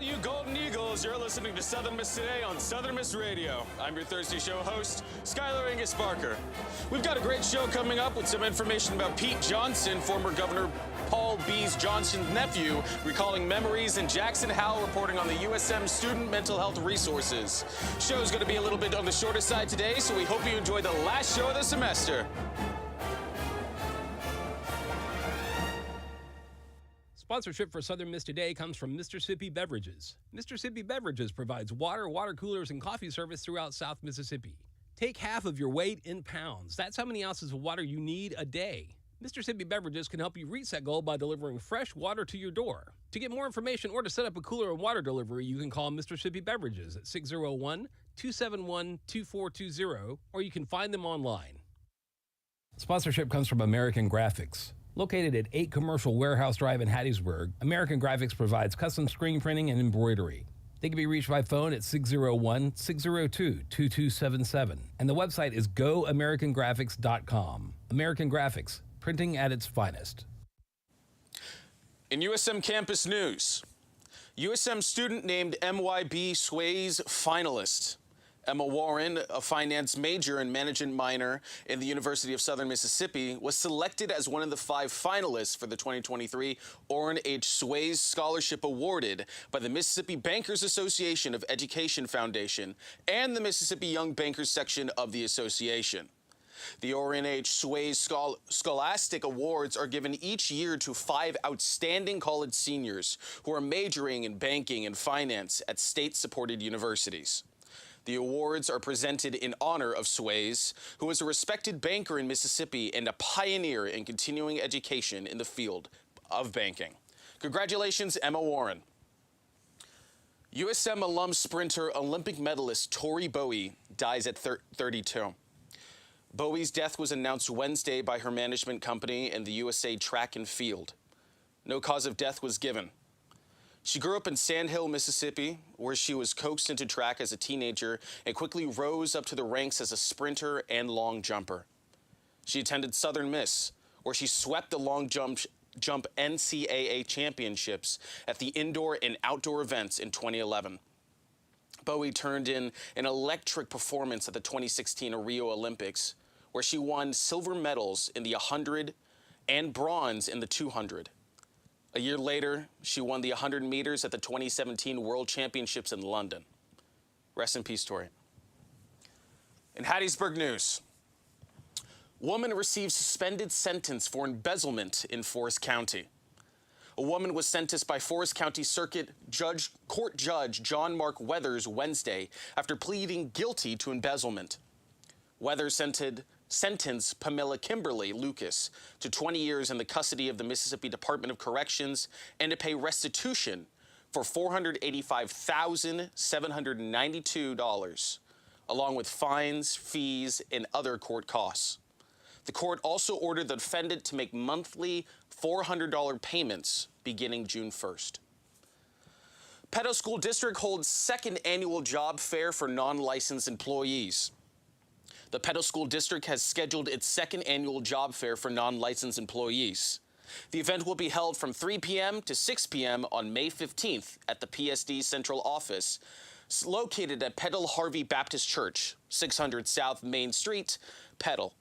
You Golden Eagles, you're listening to Southern Miss Today on Southern Miss Radio. I'm your Thursday show host, Skylar Angus Barker. We've got a great show coming up with some information about Pete Johnson, former Governor Paul B. Johnson's nephew, recalling memories, and Jackson Howell reporting on the USM student mental health resources. Show's going to be a little bit on the shorter side today, so we hope you enjoy the last show of the semester. Sponsorship for Southern Miss Today comes from Mississippi Beverages. Mississippi Beverages provides water, water coolers, and coffee service throughout South Mississippi. Take half of your weight in pounds. That's how many ounces of water you need a day. Mississippi Beverages can help you reach that goal by delivering fresh water to your door. To get more information or to set up a cooler and water delivery, you can call Mississippi Beverages at 601-271-2420, or you can find them online. Sponsorship comes from American Graphics. Located at 8 Commercial Warehouse Drive in Hattiesburg, American Graphics provides custom screen printing and embroidery. They can be reached by phone at 601-602-2277. And the website is goamericangraphics.com. American Graphics, printing at its finest. In USM campus news, USM student named MYB Sways finalist. Emma Warren, a finance major and management minor in the University of Southern Mississippi, was selected as one of the 5 finalists for the 2023 Orrin H. Sways Scholarship awarded by the Mississippi Bankers Association of Education Foundation and the Mississippi Young Bankers section of the association. The Orrin H. Sways Scholastic Awards are given each year to 5 outstanding college seniors who are majoring in banking and finance at state-supported universities. The awards are presented in honor of Sways, who is a respected banker in Mississippi and a pioneer in continuing education in the field of banking. Congratulations, Emma Warren. USM alum sprinter Olympic medalist Tori Bowie dies at 32. Bowie's death was announced Wednesday by her management company and the USA Track and Field. No cause of death was given. She grew up in Sand Hill, Mississippi, where she was coaxed into track as a teenager and quickly rose up to the ranks as a sprinter and long jumper. She attended Southern Miss, where she swept the long jump NCAA championships at the indoor and outdoor events in 2011. Bowie turned in an electric performance at the 2016 Rio Olympics, where she won silver medals in the 100 and bronze in the 200. A year later, she won the 100 meters at the 2017 World Championships in London. Rest in peace, Tori. In Hattiesburg news, woman receives suspended sentence for embezzlement in Forest County. A woman was sentenced by Forest County Circuit Court Judge John Mark Weathers Wednesday after pleading guilty to embezzlement. Weathers sentenced Pamela Kimberly Lucas to 20 years in the custody of the Mississippi Department of Corrections and to pay restitution for $485,792, along with fines, fees, and other court costs. The court also ordered the defendant to make monthly $400 payments beginning June 1st. Petal School District holds second annual job fair for non-licensed employees. The Petal School District has scheduled its second annual job fair for non-licensed employees. The event will be held from 3 p.m. to 6 p.m. on May 15th at the PSD Central Office, located at Petal Harvey Baptist Church, 600 South Main Street, Petal.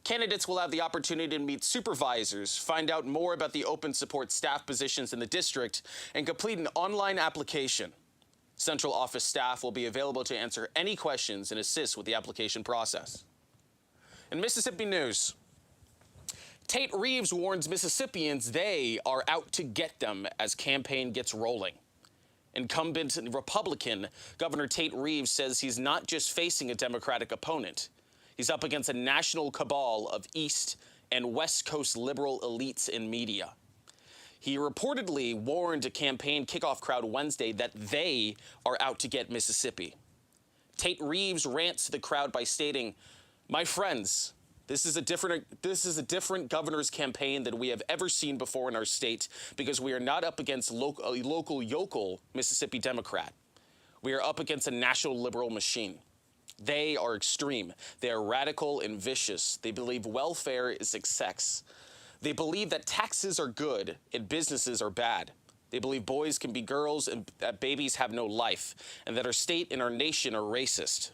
Candidates will have the opportunity to meet supervisors, find out more about the open support staff positions in the district, and complete an online application. Central Office staff will be available to answer any questions and assist with the application process. In Mississippi news, Tate Reeves warns Mississippians they are out to get them as campaign gets rolling. Incumbent Republican Governor Tate Reeves says he's not just facing a Democratic opponent. He's up against a national cabal of East and West Coast liberal elites in media. He reportedly warned a campaign kickoff crowd Wednesday that they are out to get Mississippi. Tate Reeves rants to the crowd by stating, "My friends, this is a different governor's campaign than we have ever seen before in our state because we are not up against a local yokel Mississippi Democrat. We are up against a national liberal machine. They are extreme. They are radical and vicious. They believe welfare is success. They believe that taxes are good and businesses are bad. They believe boys can be girls and that babies have no life, and that our state and our nation are racist.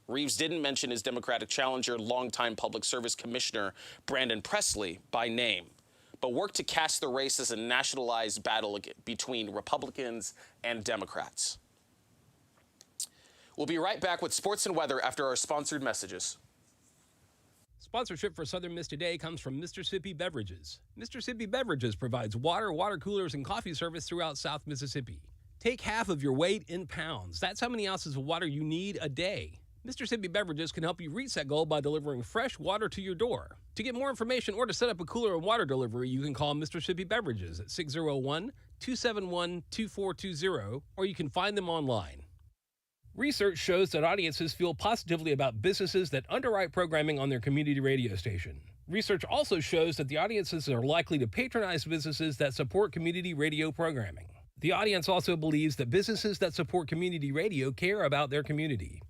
Reeves didn't mention his Democratic challenger, longtime Public Service Commissioner Brandon Presley by name, but worked to cast the race as a nationalized battle between Republicans and Democrats. We'll be right back with sports and weather after our sponsored messages. Sponsorship for Southern Miss Today comes from Mr. Sippy Beverages. Mr. Sippy Beverages provides water, water coolers, and coffee service throughout South Mississippi. Take half of your weight in pounds. That's how many ounces of water you need a day. Mr. Sippy Beverages can help you reach that goal by delivering fresh water to your door. To get more information or to set up a cooler and water delivery, you can call Mr. Sippy Beverages at 601-271-2420, or you can find them online. Research shows that audiences feel positively about businesses that underwrite programming on their community radio station. Research also shows that the audiences are likely to patronize businesses that support community radio programming. The audience also believes that businesses that support community radio care about their community.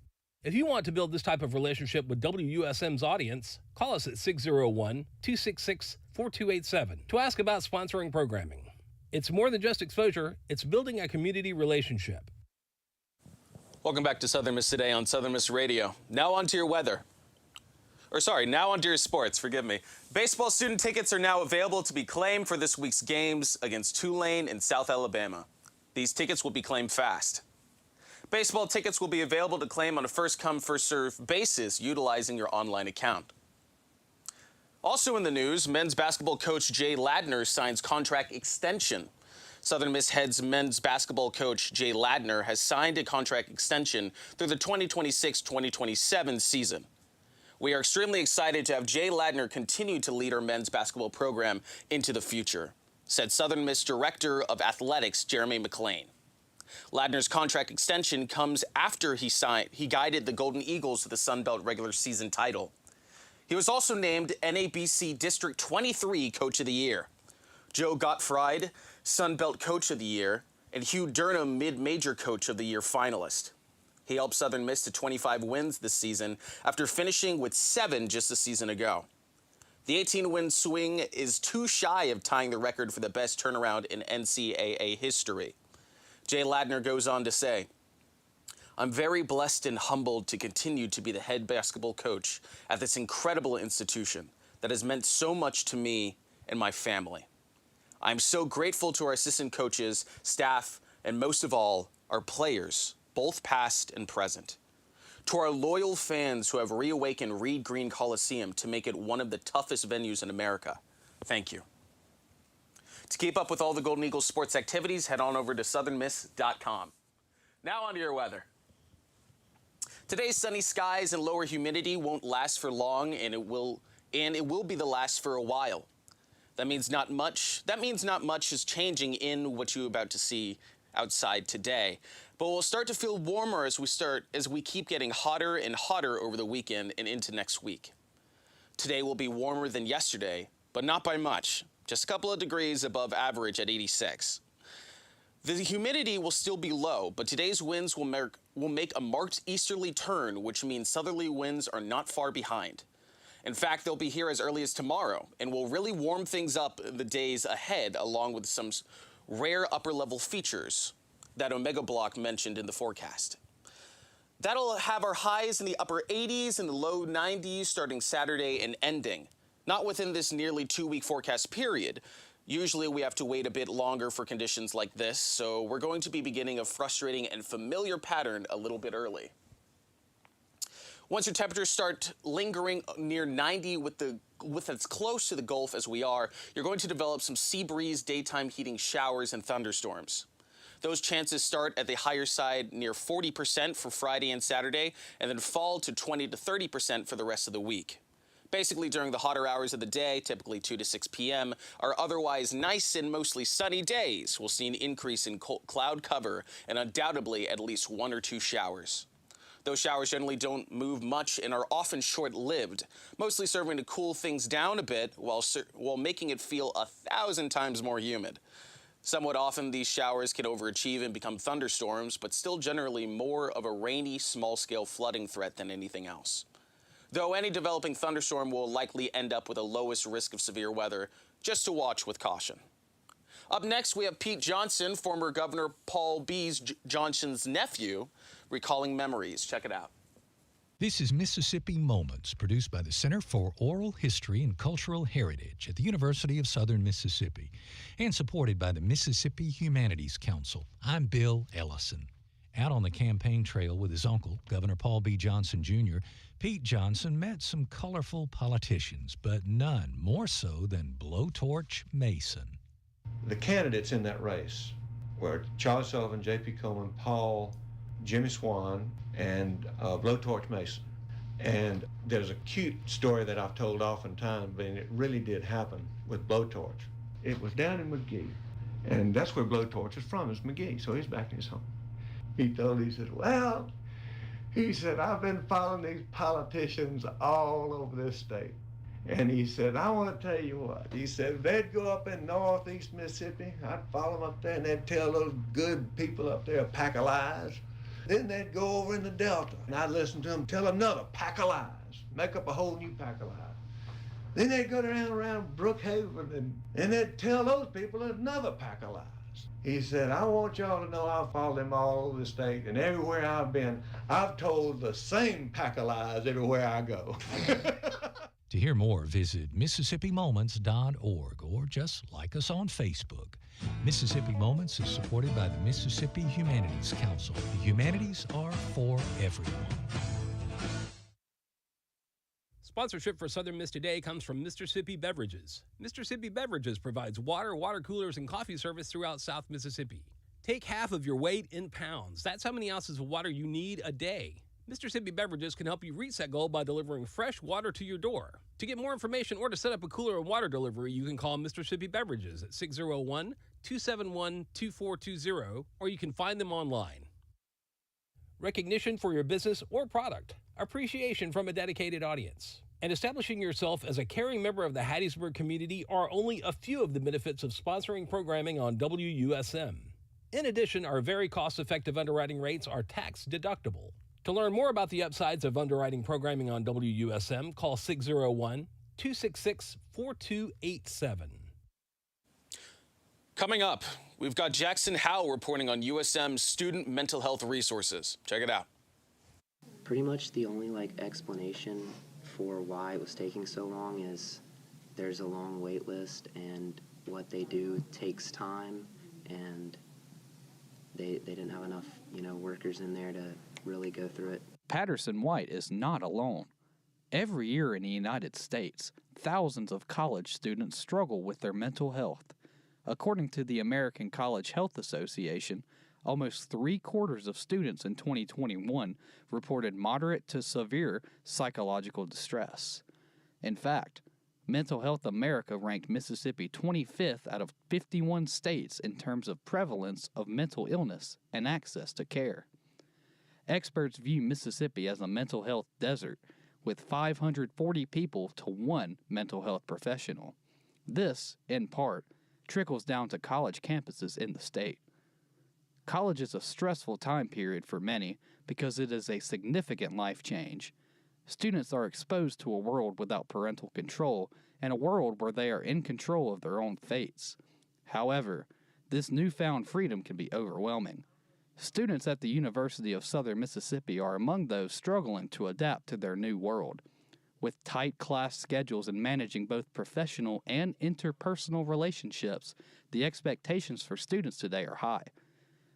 If you want to build this type of relationship with WUSM's audience, call us at 601-266-4287 to ask about sponsoring programming. It's more than just exposure, it's building a community relationship. Welcome back to Southern Miss Today on Southern Miss Radio. Now on to your weather. Now on to your sports, forgive me. Baseball student tickets are now available to be claimed for this week's games against Tulane and South Alabama. These tickets will be claimed fast. Baseball tickets will be available to claim on a first-come, first-served basis utilizing your online account. Also in the news, men's basketball coach Jay Ladner signs contract extension. Southern Miss heads men's basketball coach Jay Ladner has signed a contract extension through the 2026-2027 season. We are extremely excited to have Jay Ladner continue to lead our men's basketball program into the future, said Southern Miss Director of Athletics Jeremy McLean. Ladner's contract extension comes after he guided the Golden Eagles to the Sun Belt regular season title. He was also named NABC District 23 Coach of the Year. Joe Gottfried, Sun Belt Coach of the Year, and Hugh Durham, Mid-Major Coach of the Year finalist. He helped Southern Miss to 25 wins this season after finishing with 7 just a season ago. The 18-win swing is too shy of tying the record for the best turnaround in NCAA history. Jay Ladner goes on to say, "I'm very blessed and humbled to continue to be the head basketball coach at this incredible institution that has meant so much to me and my family. I'm so grateful to our assistant coaches, staff, and most of all, our players, both past and present. To our loyal fans who have reawakened Reed Green Coliseum to make it one of the toughest venues in America, thank you." To keep up with all the Golden Eagles sports activities, head on over to southernmiss.com. Now on to your weather. Today's sunny skies and lower humidity won't last for long, and it will be the last for a while. That means not much is changing in what you're about to see outside today. But we'll start to feel warmer as we keep getting hotter and hotter over the weekend and into next week. Today will be warmer than yesterday, but not by much. Just a couple of degrees above average at 86. The humidity will still be low, but today's winds will make a marked easterly turn, which means southerly winds are not far behind. In fact, they'll be here as early as tomorrow and will really warm things up in the days ahead, along with some rare upper-level features that Omega Block mentioned in the forecast. That'll have our highs in the upper 80s and the low 90s starting Saturday and ending. Not within this nearly 2-week forecast period. Usually we have to wait a bit longer for conditions like this, so we're going to be beginning a frustrating and familiar pattern a little bit early. Once your temperatures start lingering near 90 with as close to the Gulf as we are, you're going to develop some sea breeze, daytime heating showers, and thunderstorms. Those chances start at the higher side near 40% for Friday and Saturday, and then fall to 20 to 30% for the rest of the week. Basically, during the hotter hours of the day, typically 2 to 6 p.m., our otherwise nice and mostly sunny days will see an increase in cloud cover and undoubtedly at least 1 or 2 showers. Those showers generally don't move much and are often short-lived, mostly serving to cool things down a bit while making it feel 1,000 times more humid. Somewhat often, these showers can overachieve and become thunderstorms, but still generally more of a rainy, small-scale flooding threat than anything else. Though any developing thunderstorm will likely end up with the lowest risk of severe weather, just to watch with caution. Up next, we have Pete Johnson, former Governor Paul B. Johnson's nephew, recalling memories. Check it out. This is Mississippi Moments, produced by the Center for Oral History and Cultural Heritage at the University of Southern Mississippi and supported by the Mississippi Humanities Council. I'm Bill Ellison. Out on the campaign trail with his uncle, Governor Paul B. Johnson, Jr., Pete Johnson met some colorful politicians, but none more so than Blowtorch Mason. The candidates in that race were Charlie Sullivan, J.P. Coleman, Paul, Jimmy Swan, and Blowtorch Mason. And there's a cute story that I've told oftentimes, but it really did happen with Blowtorch. It was down in McGee, and that's where Blowtorch is from, is McGee, so he's back in his home. He said, well, he said, I've been following these politicians all over this state. And he said, I want to tell you what. He said, they'd go up in northeast Mississippi. I'd follow them up there, and they'd tell those good people up there a pack of lies. Then they'd go over in the Delta, and I'd listen to them tell another pack of lies, make up a whole new pack of lies. Then they'd go around Brookhaven, and they'd tell those people another pack of lies. He said, I want y'all to know I've followed them all over the state, and everywhere I've been, I've told the same pack of lies everywhere I go. To hear more, visit MississippiMoments.org or just like us on Facebook. Mississippi Moments is supported by the Mississippi Humanities Council. The humanities are for everyone. Sponsorship for Southern Miss Today comes from Mr. Sippy Beverages. Mr. Sippy Beverages provides water, water coolers, and coffee service throughout South Mississippi. Take half of your weight in pounds. That's how many ounces of water you need a day. Mr. Sippy Beverages can help you reach that goal by delivering fresh water to your door. To get more information or to set up a cooler and water delivery, you can call Mr. Sippy Beverages at 601-271-2420, or you can find them online. Recognition for your business or product, appreciation from a dedicated audience, and establishing yourself as a caring member of the Hattiesburg community are only a few of the benefits of sponsoring programming on WUSM. In addition, our very cost-effective underwriting rates are tax-deductible. To learn more about the upsides of underwriting programming on WUSM, call 601-266-4287. Coming up, we've got Jackson Howell reporting on USM's student mental health resources. Check it out. Pretty much the only explanation for why it was taking so long is there's a long wait list, and what they do takes time, and they didn't have enough workers in there to really go through it. Patterson White is not alone. Every year in the United States, thousands of college students struggle with their mental health. According to the American College Health Association, almost 3/4 of students in 2021 reported moderate to severe psychological distress. In fact, Mental Health America ranked Mississippi 25th out of 51 states in terms of prevalence of mental illness and access to care. Experts view Mississippi as a mental health desert, with 540 people to one mental health professional. This, in part, trickles down to college campuses in the state. College is a stressful time period for many because it is a significant life change. Students are exposed to a world without parental control and a world where they are in control of their own fates. However, this newfound freedom can be overwhelming. Students at the University of Southern Mississippi are among those struggling to adapt to their new world. With tight class schedules and managing both professional and interpersonal relationships, the expectations for students today are high.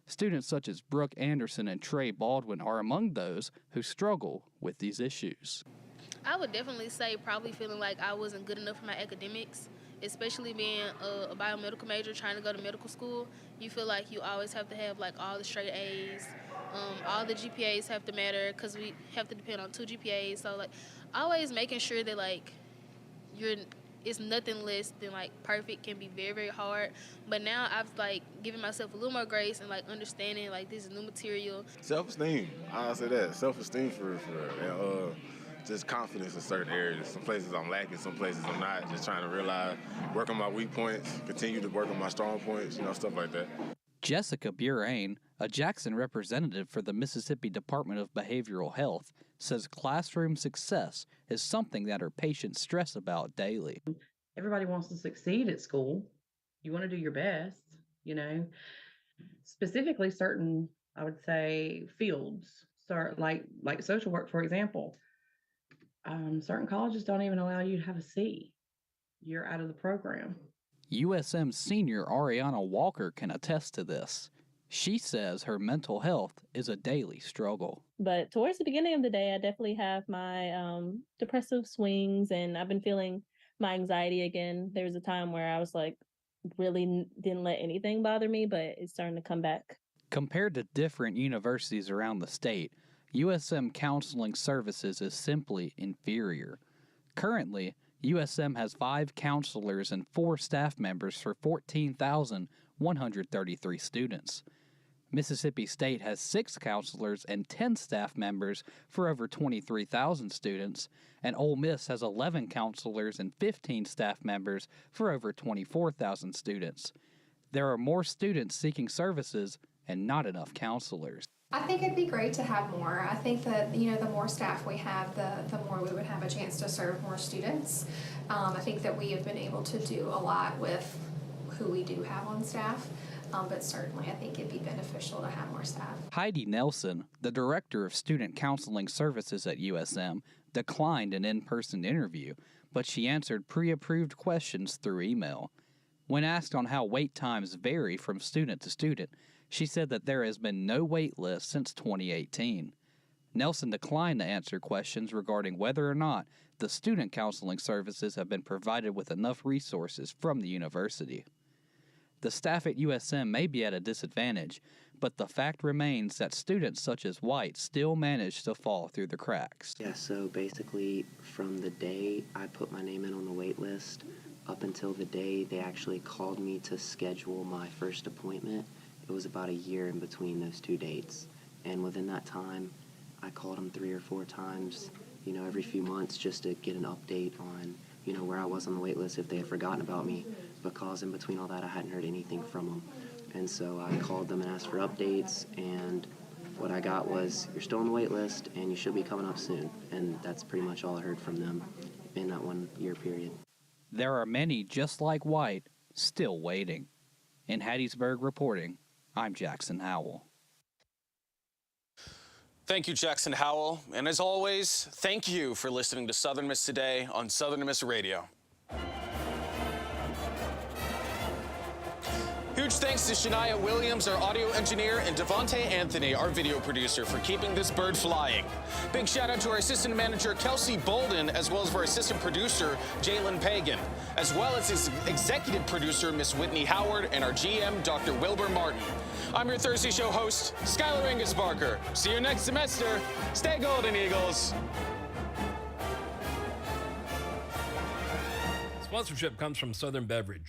Students such as Brooke Anderson and Trey Baldwin are among those who struggle with these issues. I would definitely say probably feeling like I wasn't good enough for my academics, especially being a biomedical major trying to go to medical school. You feel like you always have to have all the straight A's. All the GPAs have to matter because we have to depend on 2 GPAs. So always making sure that it's nothing less than perfect can be very, very hard. But now I've given myself a little more grace and understanding this is new material. Self-esteem, I'll say that. Self-esteem for and just confidence in certain areas. Some places I'm lacking, some places I'm not. Just trying to realize, work on my weak points, continue to work on my strong points, stuff like that. Jessica Burain, a Jackson representative for the Mississippi Department of Behavioral Health, says classroom success is something that her patients stress about daily. Everybody wants to succeed at school, you want to do your best, you know, specifically certain, I would say, fields, start like social work, for example. Certain colleges don't even allow you to have a C. You're out of the program. USM senior Ariana Walker can attest to this. She says her mental health is a daily struggle. But towards the beginning of the day, I definitely have my depressive swings, and I've been feeling my anxiety again. There was a time where I was like, really didn't let anything bother me, but it's starting to come back. Compared to different universities around the state, USM counseling services is simply inferior. Currently, USM has 5 counselors and 4 staff members for 14,133 students. Mississippi State has 6 counselors and 10 staff members for over 23,000 students, and Ole Miss has 11 counselors and 15 staff members for over 24,000 students. There are more students seeking services and not enough counselors. I think it'd be great to have more. I think that, the more staff we have, the more we would have a chance to serve more students. I think that we have been able to do a lot with who we do have on staff, but certainly I think it'd be beneficial to have more staff. Heidi Nelson, the Director of Student Counseling Services at USM, declined an in-person interview, but she answered pre-approved questions through email. When asked on how wait times vary from student to student, she said that there has been no wait list since 2018. Nelson declined to answer questions regarding whether or not the student counseling services have been provided with enough resources from the university. The staff at USM may be at a disadvantage, but the fact remains that students such as White still manage to fall through the cracks. Yeah, so basically from the day I put my name in on the wait list up until the day they actually called me to schedule my first appointment, it was about a year in between those 2 dates. And within that time, I called them 3 or 4 times, every few months just to get an update on, where I was on the wait list, if they had forgotten about me, because in between all that, I hadn't heard anything from them. And so I called them and asked for updates, and what I got was, you're still on the wait list, and you should be coming up soon. And that's pretty much all I heard from them in that 1 year period. There are many just like White still waiting. In Hattiesburg reporting, I'm Jackson Howell. Thank you, Jackson Howell. And as always, thank you for listening to Southern Miss Today on Southern Miss Radio. Huge thanks to Shania Williams, our audio engineer, and Devontae Anthony, our video producer, for keeping this bird flying. Big shout out to our assistant manager, Kelsey Bolden, as well as our assistant producer, Jalen Pagan, as well as his executive producer, Miss Whitney Howard, and our GM, Dr. Wilbur Martin. I'm your Thursday show host, Skylar Angus Barker. See you next semester. Stay golden, Eagles. Sponsorship comes from Southern Beverage.